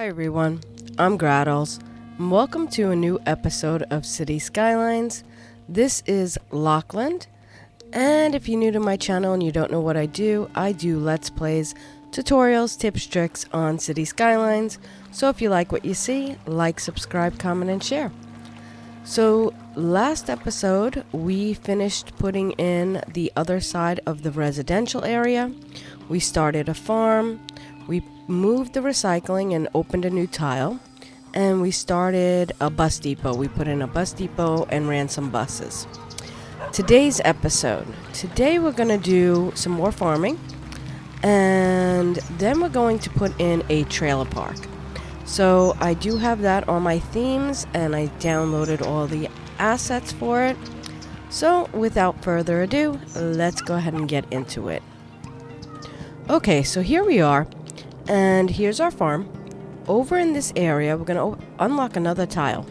Everyone, I'm Grahtles, and welcome to a new episode of City Skylines. This is Lochland, and if you're new to my channel and you don't know what I do Let's Plays, tutorials, tips, tricks on City Skylines. So if you like what you see, like, subscribe, comment, and share. So last episode, we finished putting in the other side of the residential area. We started a farm. We moved the recycling and opened a new tile, and we started a bus depot. We put in a bus depot and ran some buses. Today's episode. Today we're going to do some more farming, and then we're going to put in a trailer park. So I do have that on my themes, and I downloaded all the assets for it. So without further ado, let's go ahead and get into it. Okay, so here we are. And here's our farm. Over in this area, we're going to unlock another tile.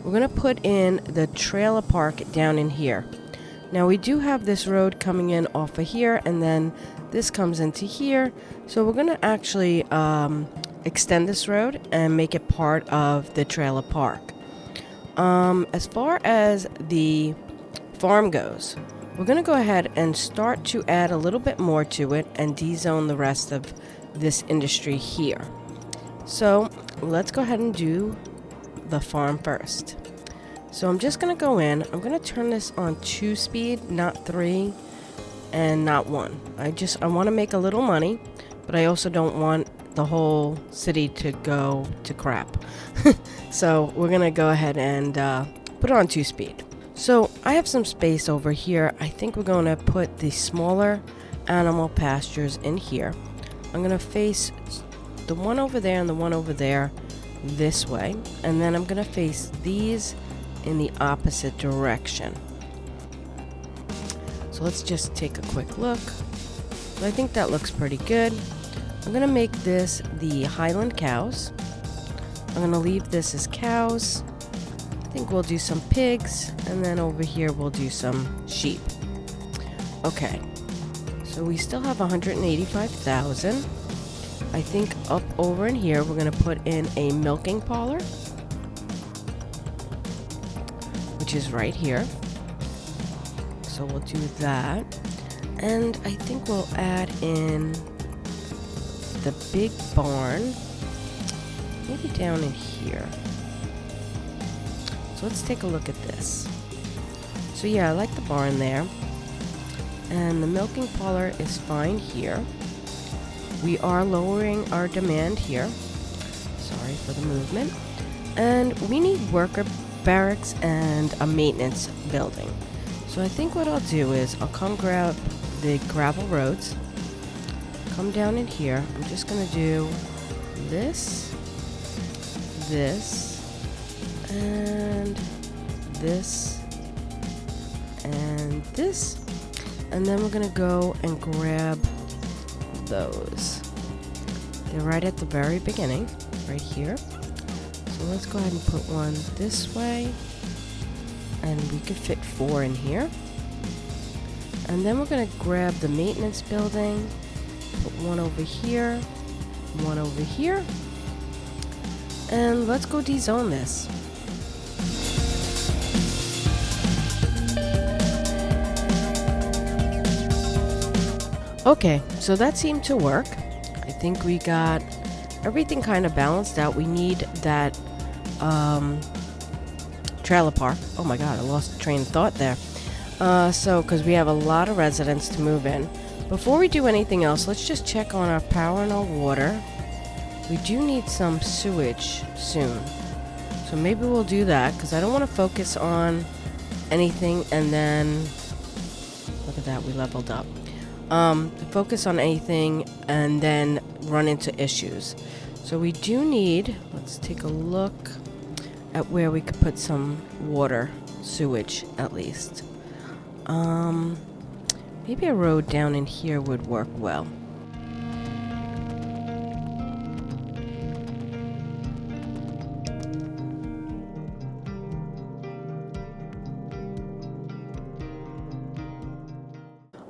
We're going to put in the trailer park down in here. Now we do have this road coming in off of here, and then this comes into here. So we're going to actually extend this road and make it part of the trailer park. As far as the farm goes, we're going to go ahead and start to add a little bit more to it and dezone the rest of this industry here. So let's go ahead and do the farm first. So I'm just going to go in. I'm going to turn this on 2 speed, not 3 and not 1. I want to make a little money, but I also don't want the whole city to go to crap. So we're going to go ahead and put it on 2 speed. So I have some space over here. I think we're going to put the smaller animal pastures in here. I'm going to face the one over there and the one over there this way. And then I'm going to face these in the opposite direction. So let's just take a quick look. So I think that looks pretty good. I'm going to make this the Highland cows. I'm going to leave this as cows. I think we'll do some pigs. And then over here we'll do some sheep. Okay. So we still have 185,000. I think up over in here, we're going to put in a milking parlor, which is right here. So we'll do that. And I think we'll add in the big barn, maybe down in here. So let's take a look at this. So yeah, I like the barn there. And the milking parlor is fine here. We are lowering our demand here. Sorry for the movement. And we need worker barracks and a maintenance building. So I think what I'll do is I'll come grab the gravel roads, come down in here. I'm just going to do this, and this, and this. And then we're going to go and grab those. They're right at the very beginning, right here. So let's go ahead and put one this way. And we could fit 4 in here. And then we're going to grab the maintenance building, put one over here, one over here. And let's go dezone this. Okay, so that seemed to work. I think we got everything kind of balanced out. We need that trailer park. Oh my god, I lost the train of thought there. So, because we have a lot of residents to move in. Before we do anything else, let's just check on our power and our water. We do need some sewage soon. So maybe we'll do that, because I don't want to focus on anything and then... Look at that, we leveled up. Focus on anything and then run into issues. So we do need, let's take a look at where we could put some water, sewage at least. Maybe a road down in here would work well.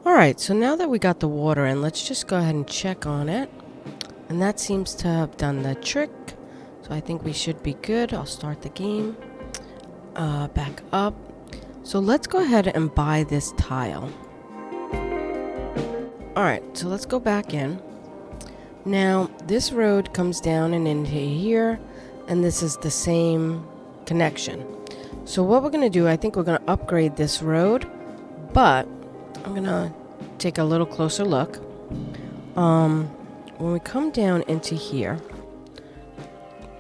Alright, so now that we got the water in, let's just go ahead and check on it. And that seems to have done the trick. So I think we should be good. I'll start the game. Back up. So let's go ahead and buy this tile. Alright, so let's go back in. Now, this road comes down and into here, and this is the same connection. So what we're going to do, I think we're going to upgrade this road, but I'm going to take a little closer look. When we come down into here,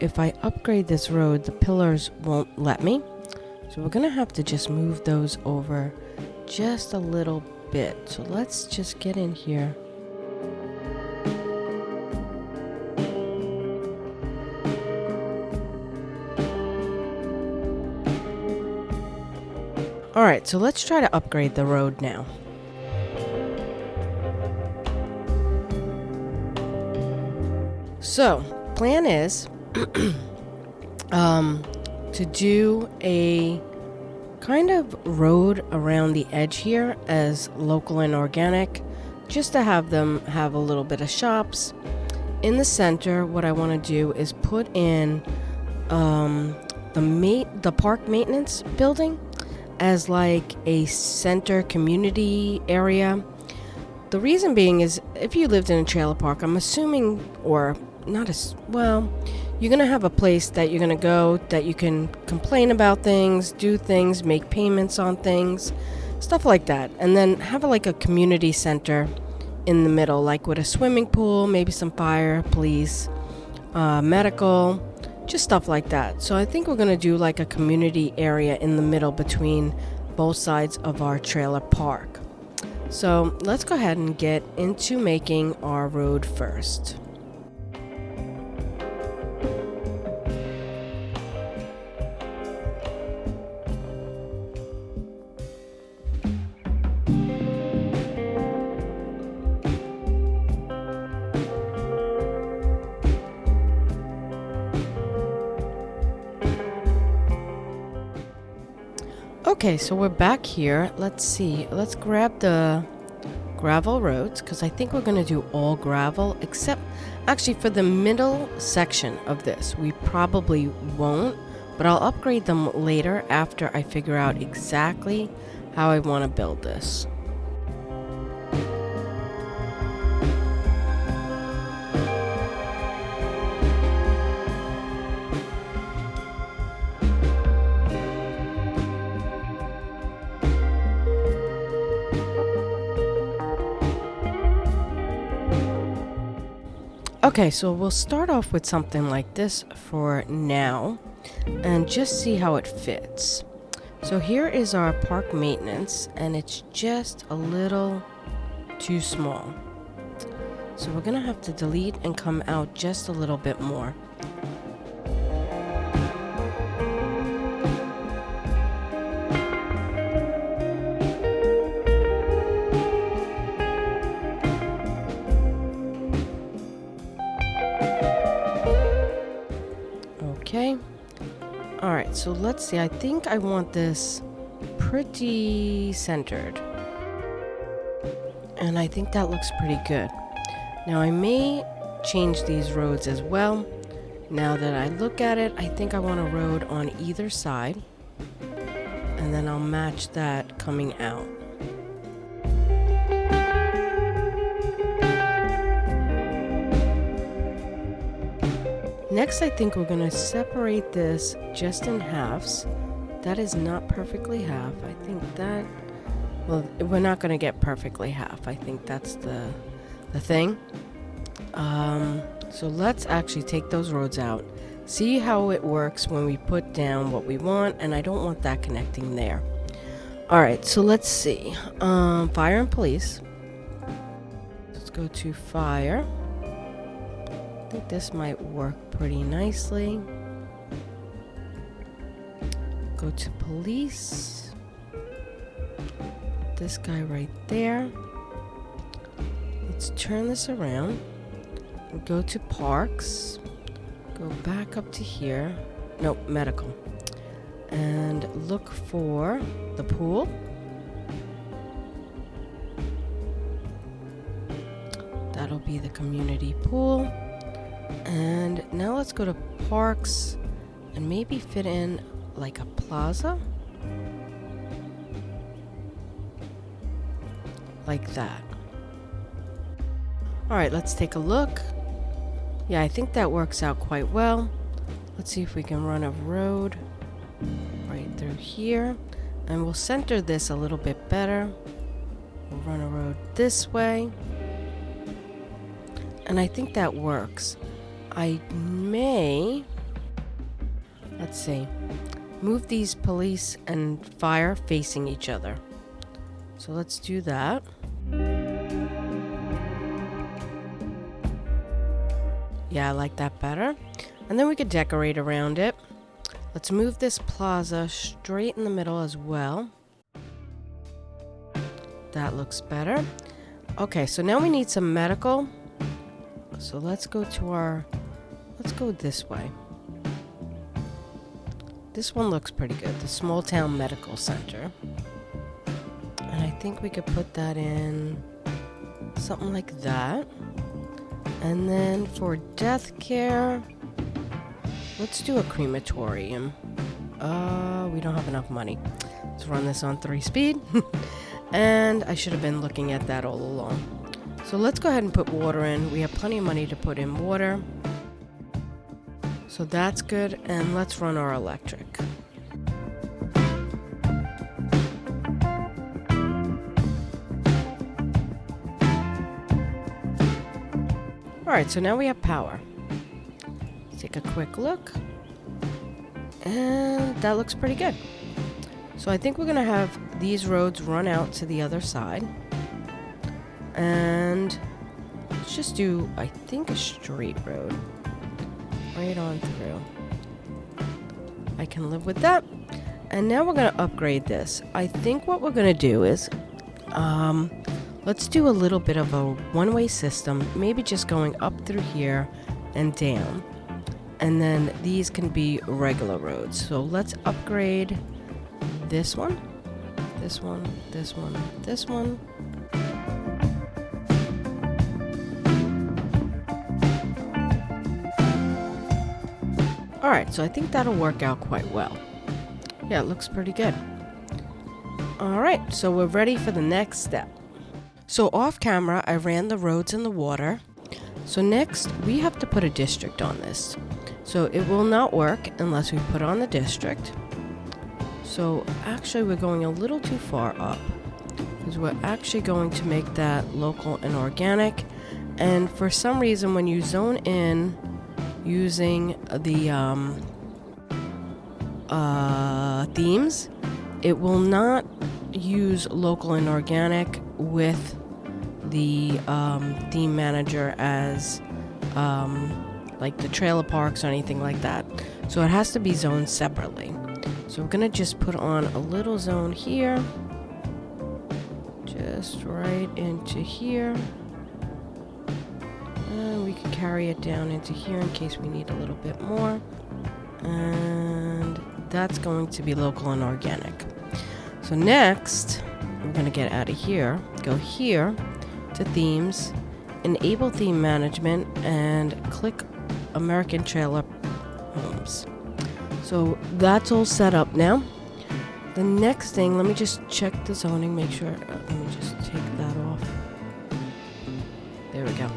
if I upgrade this road, the pillars won't let me. So we're going to have to just move those over just a little bit. So let's just get in here. Alright, so let's try to upgrade the road now. So, plan is to do a kind of road around the edge here as local and organic, just to have them have a little bit of shops. In the center, what I want to do is put in the park maintenance building as like a center community area. The reason being is if you lived in a trailer park, I'm assuming, or not as well, you're gonna have a place that you're gonna go that you can complain about things, do things, make payments on things, stuff like that, and then have like a community center in the middle, like with a swimming pool, maybe some fire, police, medical, just stuff like that. So I think we're gonna do like a community area in the middle between both sides of our trailer park. So let's go ahead and get into making our road first. Okay, so we're back here. Let's see. Let's grab the gravel roads, because I think we're going to do all gravel, except actually for the middle section of this. We probably won't, but I'll upgrade them later after I figure out exactly how I want to build this. Okay, so we'll start off with something like this for now and just see how it fits. So here is our park maintenance, and it's just a little too small. So we're gonna have to delete and come out just a little bit more. Okay. Alright, so let's see. I think I want this pretty centered. And I think that looks pretty good. Now I may change these roads as well. Now that I look at it, I think I want a road on either side. And then I'll match that coming out. Next, I think we're going to separate this just in halves. That is not perfectly half. I think that, well, we're not going to get perfectly half. I think that's the thing. So let's actually take those roads out. See how it works when we put down what we want, and I don't want that connecting there. Alright, so let's see. Fire and police. Let's go to fire. I think this might work pretty nicely. Go to police. This guy right there. Let's turn this around. Go to parks. Go back up to here. Nope, medical. And look for the pool. That'll be the community pool. And now let's go to parks and maybe fit in like a plaza. Like that. Alright, let's take a look. Yeah, I think that works out quite well. Let's see if we can run a road right through here. And we'll center this a little bit better. We'll run a road this way. And I think that works. I may, let's see, move these police and fire facing each other. So let's do that. Yeah, I like that better. And then we could decorate around it. Let's move this plaza straight in the middle as well. That looks better. Okay, so now we need some medical. So let's go this way. This one looks pretty good, the Small Town Medical Center. And I think we could put that in something like that. And then for death care, let's do a crematorium. We don't have enough money. Let's run this on 3 speed. And I should have been looking at that all along. So let's go ahead and put water in. We have plenty of money to put in water. So that's good. And let's run our electric. Alright, so now we have power. Let's take a quick look. And that looks pretty good. So I think we're going to have these roads run out to the other side. And let's just do, I think, a straight road. Right on through. I can live with that. And now we're going to upgrade this. I think what we're going to do is, let's do a little bit of a one-way system. Maybe just going up through here and down. And then these can be regular roads. So let's upgrade this one, this one, this one, this one. Alright, so I think that'll work out quite well. Yeah, it looks pretty good. Alright, so we're ready for the next step. So off camera, I ran the roads in the water. So next, we have to put a district on this. So it will not work unless we put on the district. So actually, we're going a little too far up, because we're actually going to make that local and organic. And for some reason, when you zone in using the themes, it will not use local and organic with the theme manager as like the trailer parks or anything like that. So it has to be zoned separately. So we're gonna just put on a little zone here, just right into here, and we can carry it down into here in case we need a little bit more. And that's going to be local and organic. So next, we're gonna get out of here, go here to themes, enable theme management, and click American Trailer Homes. So that's all set up now. The next thing, let me just check the zoning, make sure. Let me just take that off. There we go.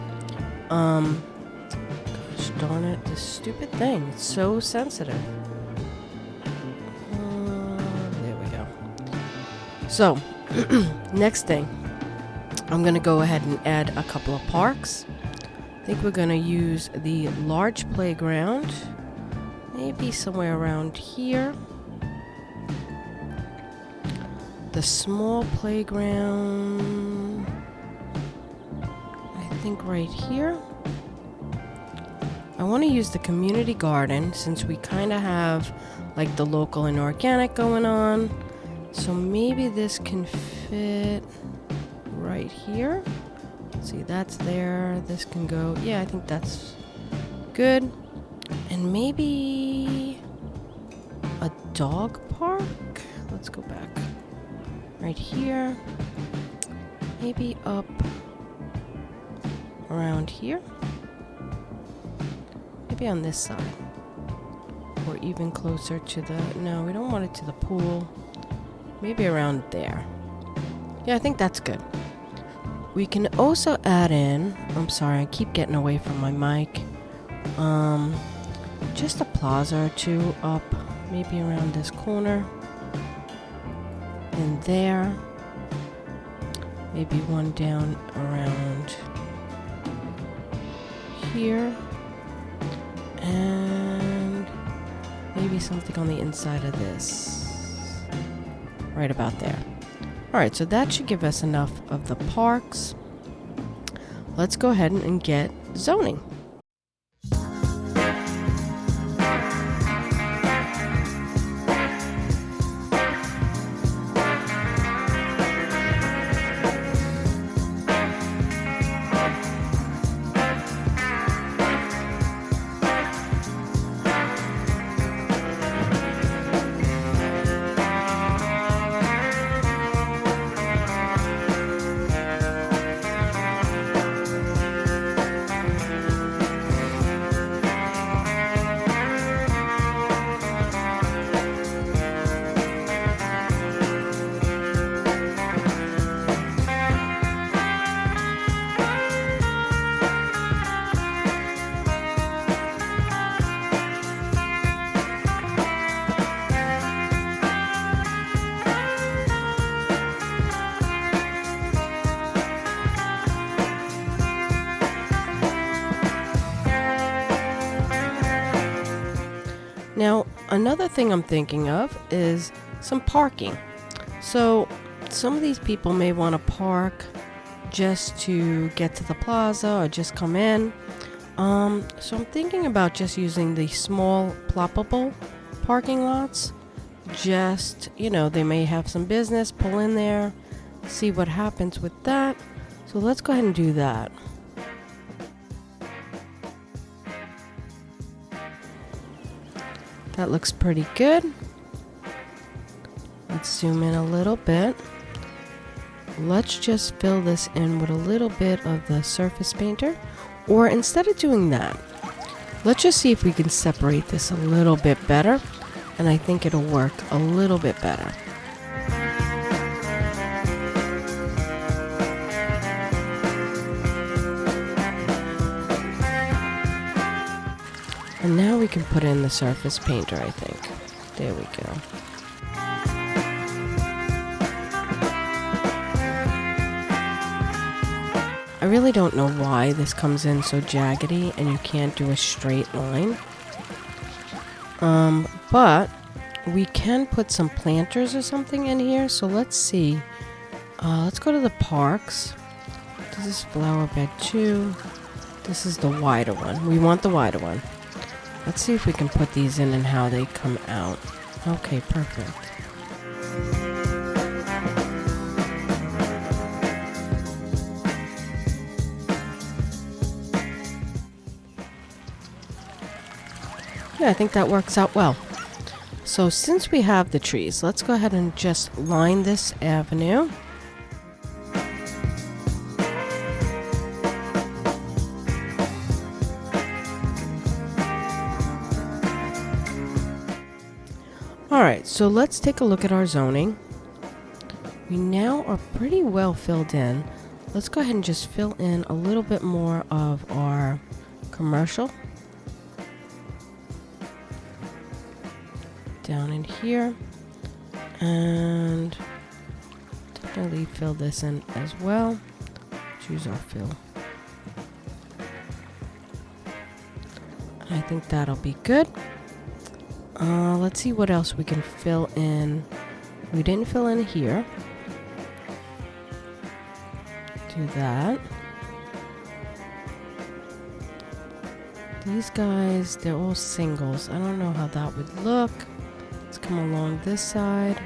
Gosh darn it, this stupid thing. It's so sensitive. There we go. So, next thing, I'm going to go ahead and add a couple of parks. I think we're going to use the large playground. Maybe somewhere around here. The small playground, I think right here. I want to use the community garden since we kind of have like the local and organic going on. So maybe this can fit right here. Let's see, that's there. This can go. Yeah, I think that's good. And maybe a dog park? Let's go back. Right here. Maybe up around here. maybe on this side. Or even closer to the, no, we don't want it to the pool. Maybe around there. Yeah, I think that's good. We can also add in, I'm sorry, I keep getting away from my mic. Just a plaza or two up, maybe around this corner. And there. Maybe one down around here. And maybe something on the inside of this. Right about there. Alright, so that should give us enough of the parks. Let's go ahead and get zoning. Now, another thing I'm thinking of is some parking. So, some of these people may want to park just to get to the plaza or just come in. So I'm thinking about just using the small ploppable parking lots. Just, they may have some business, pull in there, see what happens with that. So let's go ahead and do that. That looks pretty good. Let's zoom in a little bit. Let's just fill this in with a little bit of the surface painter. Or instead of doing that, let's just see if we can separate this a little bit better. And I think it'll work a little bit better. And now we can put in the surface painter, I think. There we go. I really don't know why this comes in so jaggedy and you can't do a straight line. But we can put some planters or something in here. So let's see. Let's go to the parks. This is flower bed 2. This is the wider one. We want the wider one. Let's see if we can put these in and how they come out. Okay, perfect. Yeah, I think that works out well. So since we have the trees, let's go ahead and just line this avenue. Alright, so let's take a look at our zoning. We now are pretty well filled in. Let's go ahead and just fill in a little bit more of our commercial. Down in here. And definitely fill this in as well. Choose our fill. I think that'll be good. Let's see what else we can fill in. We didn't fill in here. Do that. These guys, they're all singles. I don't know how that would look. Let's come along this side.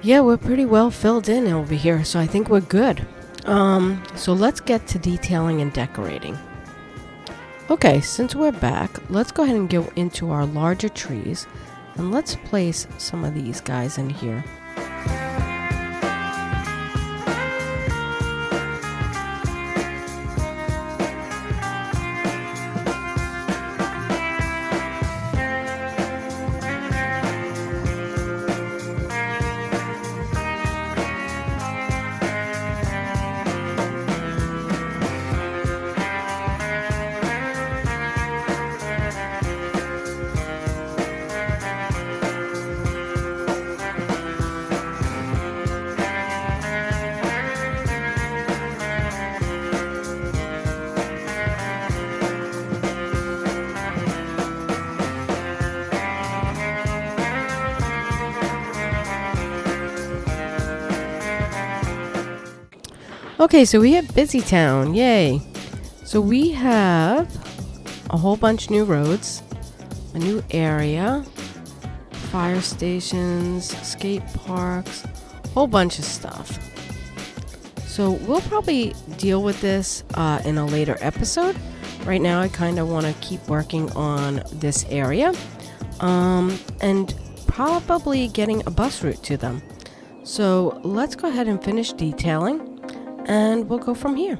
Yeah, we're pretty well filled in over here, so I think we're good. So let's get to detailing and decorating. Okay, since we're back, let's go ahead and go into our larger trees and let's place some of these guys in here. Okay, so we have Busy Town. Yay. So we have a whole bunch new roads, a new area, fire stations, skate parks, whole bunch of stuff. So we'll probably deal with this in a later episode. Right now I kind of want to keep working on this area and probably getting a bus route to them. So let's go ahead and finish detailing and we'll go from here.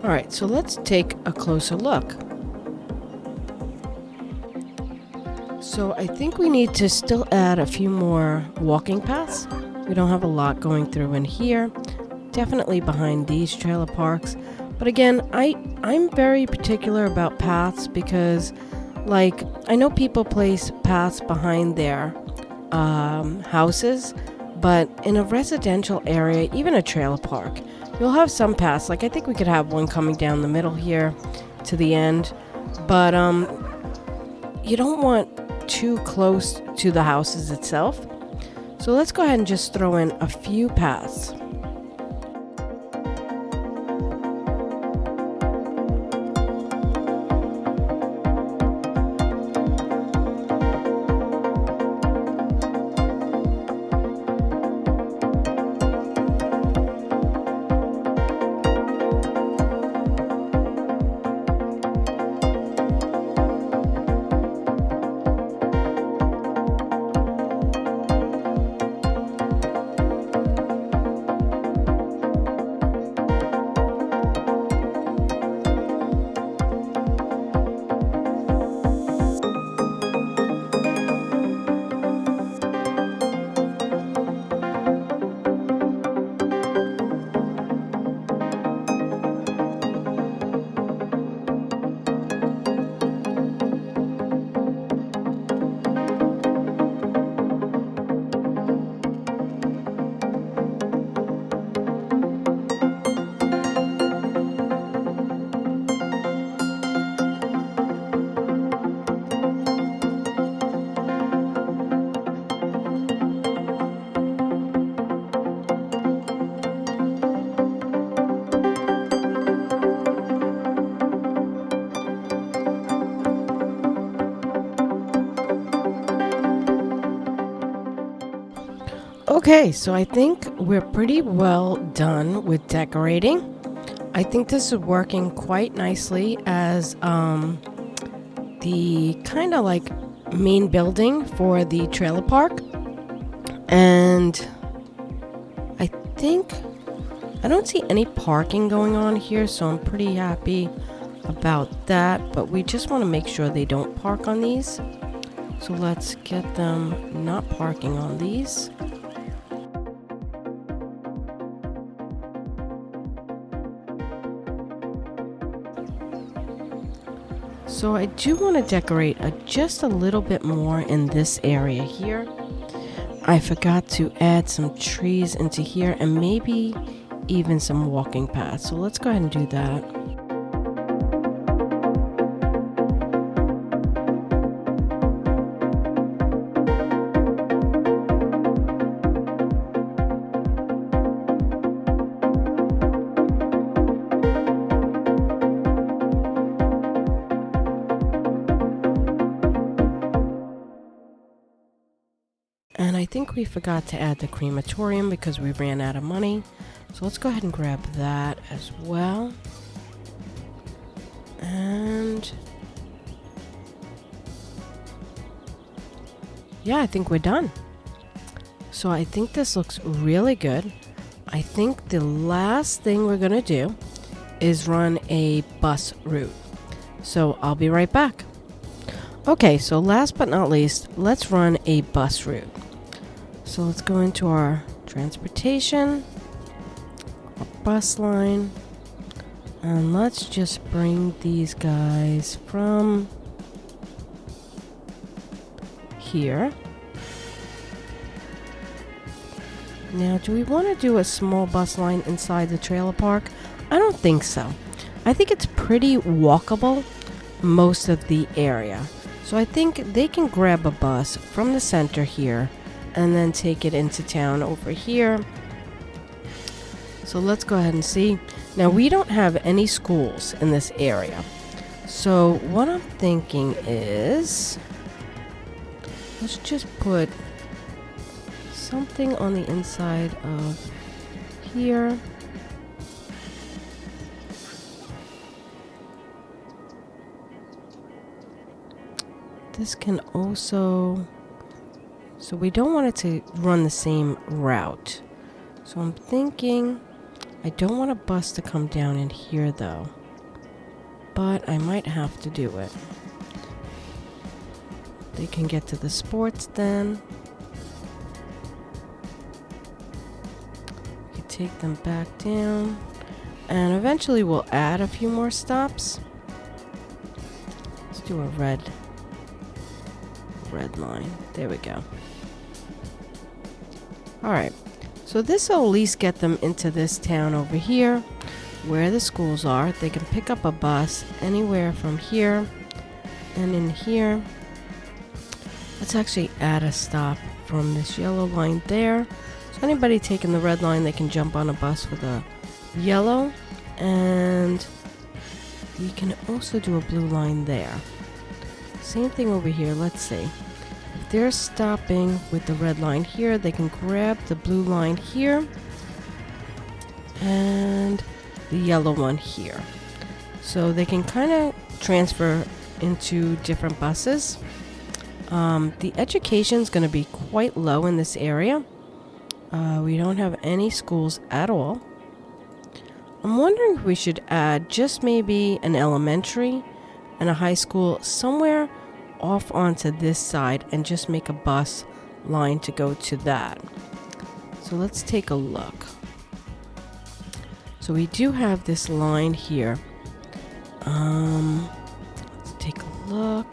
Alright, so let's take a closer look. So I think we need to still add a few more walking paths. We don't have a lot going through in here. Definitely behind these trailer parks. But again, I'm very particular about paths because, like, I know people place paths behind their houses, but in a residential area, even a trailer park, you'll have some paths. Like, I think we could have one coming down the middle here to the end, but you don't want too close to the houses itself. So let's go ahead and just throw in a few paths. Okay, so I think we're pretty well done with decorating. I think this is working quite nicely as the kind of like main building for the trailer park. And I think I don't see any parking going on here, so I'm pretty happy about that. But we just want to make sure they don't park on these. So let's get them not parking on these. So I do want to decorate just a little bit more in this area here. I forgot to add some trees into here and maybe even some walking paths. So let's go ahead and do that. And I think we forgot to add the crematorium because we ran out of money. So let's go ahead and grab that as well. And yeah, I think we're done. So I think this looks really good. I think the last thing we're gonna do is run a bus route. So I'll be right back. Okay, so last but not least, let's run a bus route. So let's go into our transportation, our bus line, and let's just bring these guys from here. Now, do we want to do a small bus line inside the trailer park? I don't think so. I think it's pretty walkable most of the area. So I think they can grab a bus from the center here and then take it into town over here. So let's go ahead and see. Now, we don't have any schools in this area. So what I'm thinking is, let's just put something on the inside of here. This can also, so we don't want it to run the same route. So I'm thinking, I don't want a bus to come down in here though, but I might have to do it. They can get to the sports den. We can take them back down, and eventually we'll add a few more stops. Let's do a red line. There we go. Alright, so this will at least get them into this town over here where the schools are. They can pick up a bus anywhere from here and in here. Let's actually add a stop from this yellow line there. So anybody taking the red line, they can jump on a bus with a yellow, and we can also do a blue line there. Same thing over here. Let's see. If they're stopping with the red line here, they can grab the blue line here and the yellow one here. So they can kind of transfer into different buses. The education is going to be quite low in this area. We don't have any schools at all. I'm wondering if we should add just maybe an elementary and a high school somewhere off onto this side and just make a bus line to go to that. So let's take a look. So we do have this line here. Let's take a look.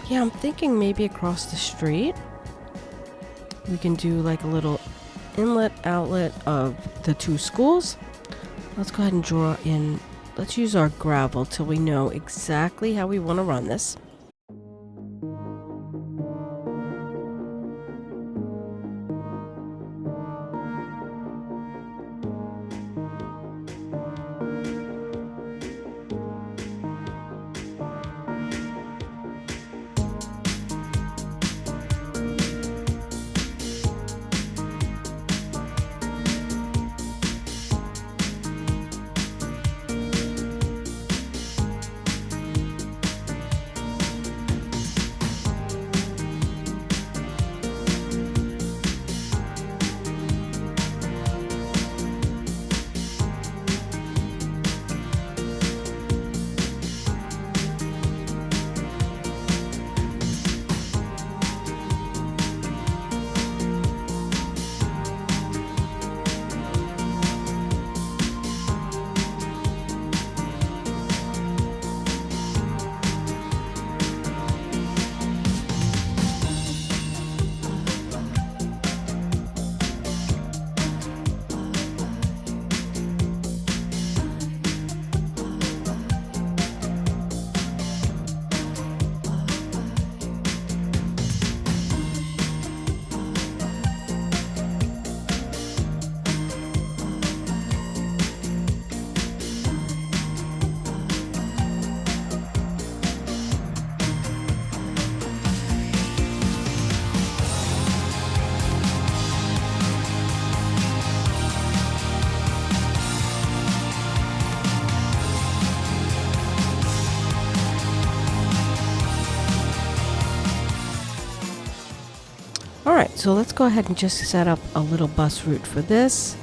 Yeah, I'm thinking maybe across the street we can do like a little inlet outlet of the two schools. Let's go ahead and draw in. Let's use our gravel till we know exactly how we want to run this. Alright, so let's go ahead and just set up a little bus route for this.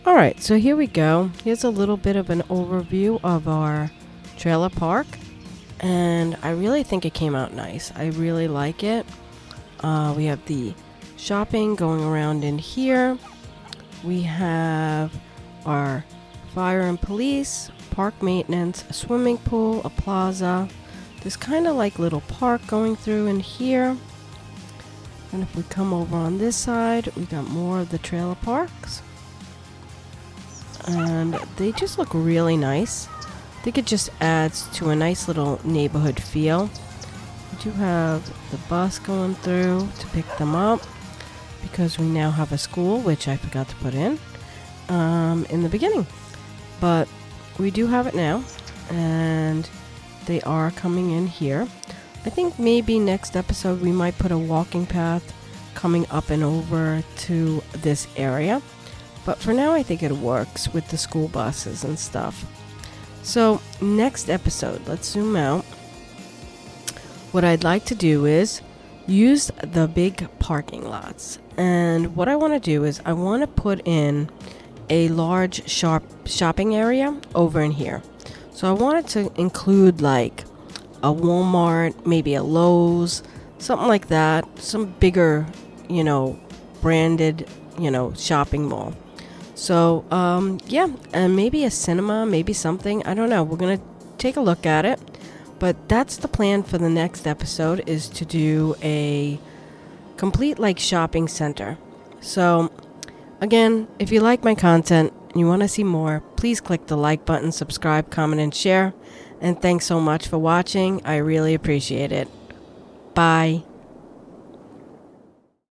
Alright, so here we go. Here's a little bit of an overview of our trailer park. And I really think it came out nice. I really like it. We have the shopping going around in here. We have our fire and police, park maintenance, a swimming pool, a plaza. There's kind of like little park going through in here. And if we come over on this side, we got more of the trailer parks. And they just look really nice. I think it just adds to a nice little neighborhood feel. We do have the bus going through to pick them up because we now have a school, which I forgot to put in the beginning. But we do have it now, and they are coming in here. I think maybe next episode we might put a walking path coming up and over to this area. But for now, I think it works with the school buses and stuff. So next episode, let's zoom out. What I'd like to do is use the big parking lots. And what I want to do is I want to put in a large shopping area over in here. So I want it to include like a Walmart, maybe a Lowe's, something like that. Some bigger, branded, shopping mall. So, yeah, and maybe a cinema, maybe something. I don't know. We're going to take a look at it. But that's the plan for the next episode, is to do a complete, shopping center. So, again, if you like my content and you want to see more, please click the like button, subscribe, comment, and share. And thanks so much for watching. I really appreciate it. Bye.